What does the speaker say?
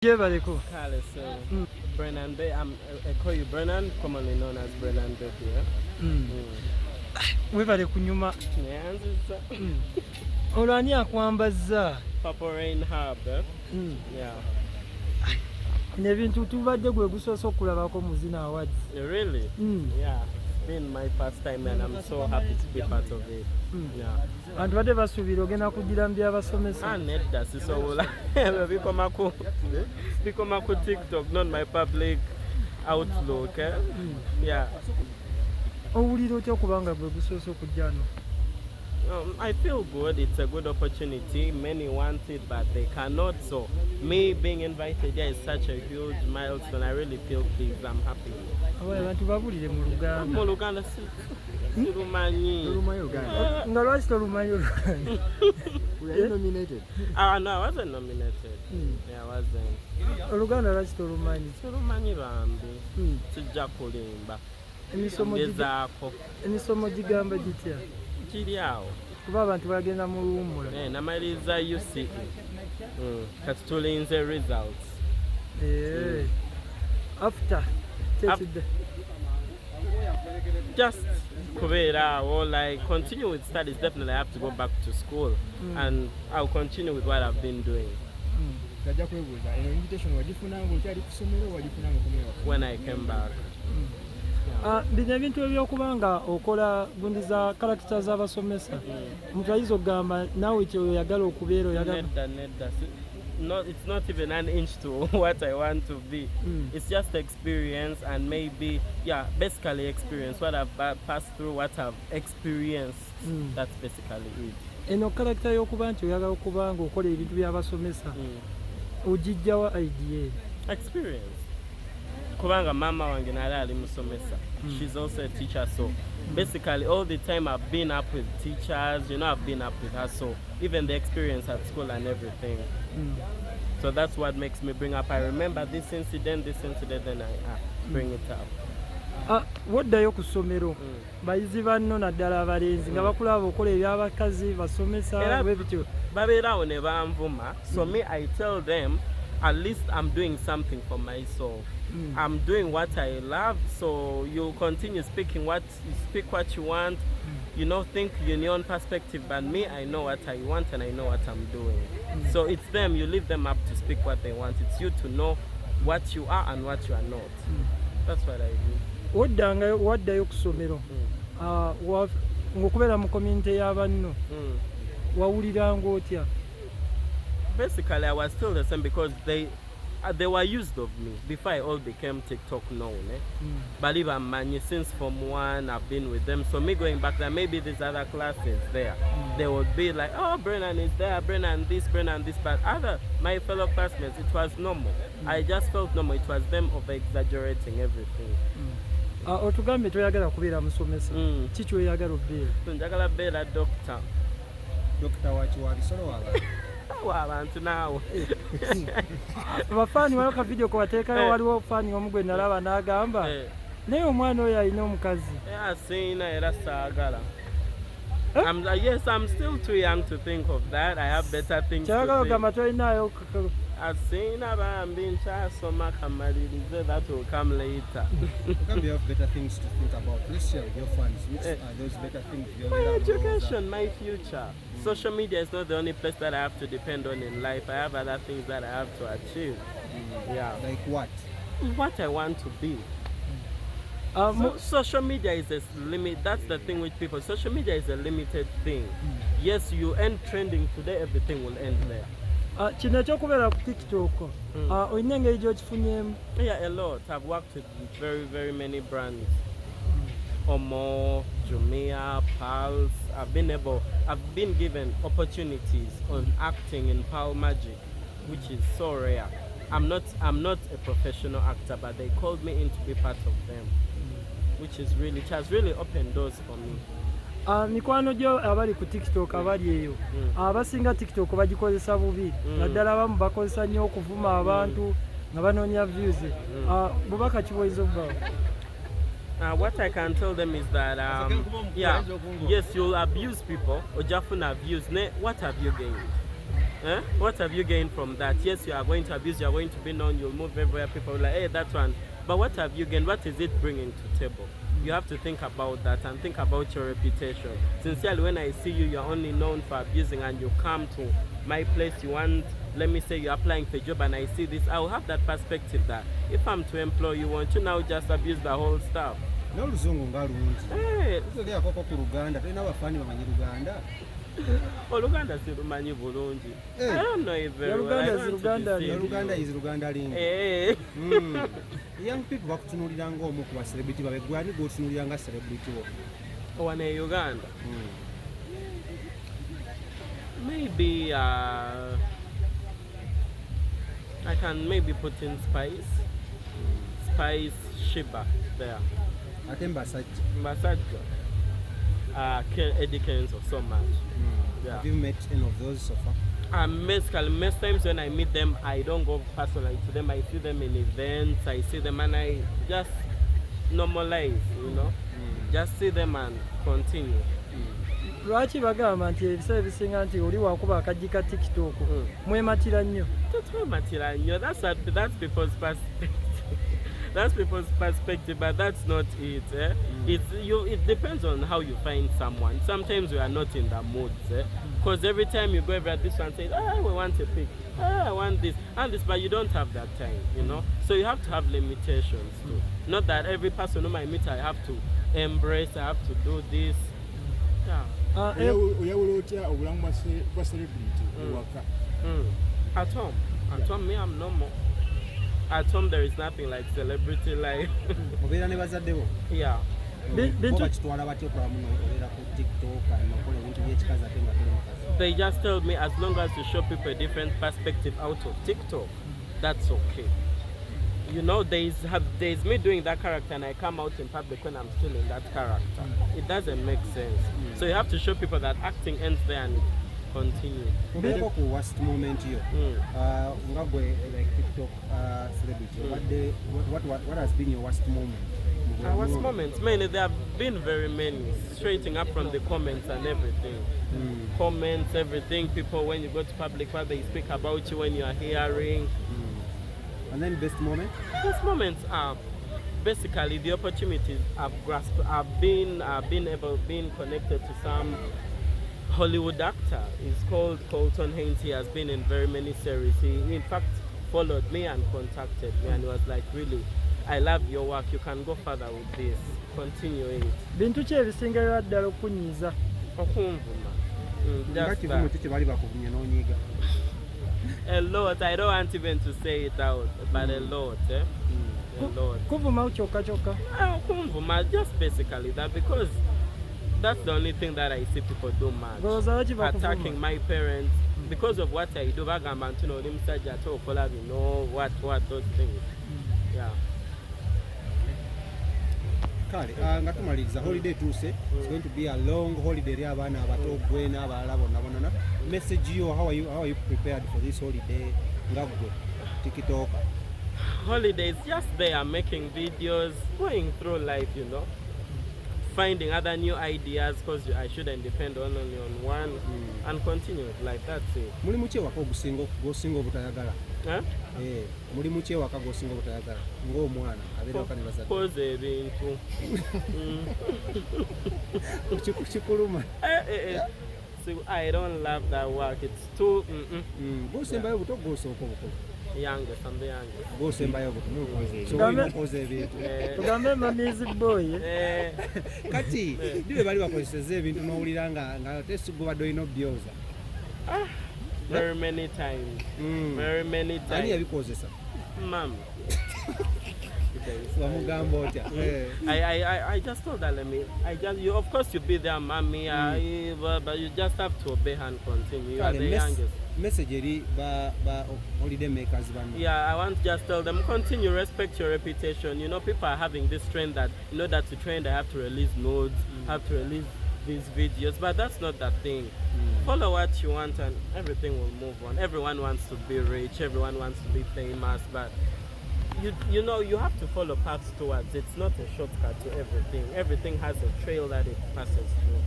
Jebaleko. Brennan, I call you Brennan, commonly known as Brennan here. Webale kunyuma. Olwani akwambaza. Papa Rain Hub. Yeah. Nebintu tubadde gwe gusoso kulabako muzina awards. Really? Yeah. Been my first time and I'm so happy to be part of it. Yeah. And what ever subiro gena kugira mbi abasomesa. Nedda sisobola. Bikoma ku TikTok, not my public outlook. Yeah. Owulira otya okubanga gwe gusoso kujjano? I feel good. It's a good opportunity. Many want it, but they cannot. So, me being invited here is such a huge milestone. I really feel pleased. I'm happy. Abantu babulire mu Luganda. Mu Luganda sirumanyi. Nga lwaki tolumanyi Oluganda? Were you nominated? No, I wasn't nominated. Yeah, I wasn't. Oluganda lwaki tolumanyi? Sirumanyi bambi. Tujja kulimba. Emisomo gigamba gitya? Kiri awo. Kuba abantu bagenda mu luwummula. Namaliriza UCE. Kati tulinze results. After just kubeera or like continue with studies. Definitely I have to go back to school and I'll continue with what I've been doing. When I came back. Bino ebintu ebyokubanga okola gundi za characters z'abasomesa omuntu ayinza okugamba naawe kyoyagala okubeera oyagala. No, it's not even an inch to what I want to be. It's just experience and maybe, basically experience. What I've passed through, what I've experienced. That's basically it. Eno character y'okuba nti oyagala okuba nga okola ebintu by'abasomesa ogijjawa idea? Experience. Kubanga mama wange nali ali musomesa. She's also a teacher, so basically all the time I've been up with teachers, I've been up with her, so even the experience at school and everything. So that's what makes me bring up. I remember this incident, then I bring it up. Woddayo ku ssomero bayizi banno naddala abalenzi nga bakulaba okola ebyabakazi basomesa bwebityo babeerawo ne banvuma. So me, I tell them at least I'm doing something for myself. I'm doing what I love, so you continue speaking speak what you want, think in your own perspective, but me, I know what I want and I know what I'm doing. So it's them, you leave them up to speak what they want. It's you to know what you are and what you are not. That's what I do. Waddayo ku ssomero ng'okubeera mu community y'abanno wawuliranga otya? Basically, I was still the same because they were used of me before I all became TikTok known. Believe I'm many since Form 1, I've been with them. So me going back there, maybe these other classes there, they would be like, oh, Brennan is there, Brennan this, but my fellow classmates, it was normal. I just felt normal. It was them over exaggerating everything. Otugambe toyagala kubeera musomesa. Kiki oyagala obeera? Njagala beera doctor. Doctor wa bisolo waba? Abantu naawe. Abafaani waliwo ka video kubateekayo waliwo faani omu gwe nalaba n'agamba naye omwana oyo alina omukazi. Siina era saagala. Yes, I'm still too young to think of that. I have better things to think. Kyagala ogamba tolinaayo Asiina bambi nkyasoma kamalirize, that will come later. You have better things to think about. Let's share with your fans. Which are those better things? My education, my future. Social media is not the only place that I have to depend on in life. I have other things that I have to achieve. Yeah. Like what? What I want to be. Social media is a limit. That's the thing with people. Social media is a limited thing. Yes, you end trending today, everything will end there. Kino ekyokubeera ku TikTok olina engeri gy'okifunyemu? Yeah, a lot. I've worked with very, very many brands. Omo, Jumia, Pulse. I've been given opportunities on acting in Pearl Magic, which is so rare. I'm not a professional actor, but they called me in to be part of them, which has really opened doors for me. Mikwano gyo abali ku TikTok abali eyo abasinga TikTok bagikozesa bubi naddala abamu bakozesa nnyo okuvuma abantu nga banoonya views. Bubaka kiboyizo bwawe? What I can tell them is that yes, you'll abuse people ojafuna views. What have you gained? What have you gained from that? Yes, you are going to abuse, you are going to be known, you'll move everywhere, people will like, hey, that one. But what have you gained? What is it bringing to table? You have to think about that and think about your reputation. Sincerely, when I see you, you're only known for abusing, and you come to my place, you want, let me say you're applying for a job, and I see this, I will have that perspective that if I'm to employ you, won't you now just abuse the whole staff? N'oluzungu nga lungi. Tuli akoko ku Luganda, tulina abafaani bamanyi Luganda. Oluganda sirumanyi bulungi. I don't know if very well. Luganda is Luganda lingi. Young people bakutunuulira ng'omu ku celebrity babe, gwe ani gw'otunuulira nga celebrity wo? Wane Uganda. Maybe I can maybe put in Spice Shiba there. Ate Mbasajja. Eddie Kenzo so much. Yeah. Have you met any of those so far? Most times when I meet them, I don't go personally to them. I see them in events, I see them and I just normalize, you know. Just see them and continue. Lwaki bagamba nti ebiseera ebisinga nti oli wakuba akajji ka TikTok mwematira nnyo? Twematira nnyo. That's people's perspective. That's people's perspective, but that's not it. It depends on how you find someone. Sometimes we are not in the mood, because every time you go over this one says, we want a pic, I want this and this, but you don't have that time, you know. So you have to have limitations too. Not that every person whom I meet I have to embrace, I have to do this. Yeah. At home, me, I'm normal. At home, there is nothing like celebrity life. Yeah. They just tell me as long as you show people a different perspective out of TikTok, that's okay. You know, there's me doing that character and I come out in public when I'm still in that character. It doesn't make sense. So you have to show people that acting ends there and continue. Worst moment here. Like TikTok celebrity. What has been your worst moment? Worst moments? Many. There have been very many. Straighting up from the comments and everything. Comments, everything. People, when you go to public, what they speak about you when you are hearing. And then best moment? Best moments are basically the opportunities I've grasped. I've been connected to some Hollywood actor. He's called Colton Haynes. He has been in very many series. He in fact followed me and contacted me and he was like, really, I love your work, you can go further with this, continue it. Bintu ki ebisinga ddala okunyiiza? Okunvuma. A lot, I don't want even to say it out, but a lot. A lot. Kuvuma kyokka? Okunvuma, just basically that, because that's the only thing that I see people do much. Attacking my parents because of what I do. Bagamba ntuno oli musajja ate okola bino, what those things. Yeah. Kale, nga tumaliriza holiday tuuse. It's going to be a long holiday eri abaana abato gwe n'abalala bonna. Message you, how are you prepared for this holiday? Nga gwe TikTok. Holidays, just there making videos, going through life, you know. Finding other new ideas, because I shouldn't depend only on one, and continue like that. Mulimu ki waka gosinga obutayagala? Mulimu ki waka gosinga obutayagala ng'omwana abeera waka ne bazadde? Koze ebintu. Kikuluma. I don't love that work. It's too. Gosembayo buto gosooka obukulu. Youngest, I'm the youngest. Gosembayo buto. So okoze ebintu. Tugambe mamizi boy. Kati ndibe bali bakozeseza ebintu n'owulira nga tesugubadde olina obyoza. Very many times. Very many times. Ani yabikozesa? Mom. Wamugamba otya? I just told her, you of course you be there, mommy, but you just have to obey her and continue. You are the youngest. Message eri ba holiday makers bano. Yeah, I want to just tell them, continue, respect your reputation. You know, people are having this trend that, in order to trend, I have to release notes, have to release these videos, but that's not the thing. Follow what you want and everything will move on. Everyone wants to be rich, everyone wants to be famous, but you know, you have to follow paths towards. It's not a shortcut to everything. Everything has a trail that it passes through.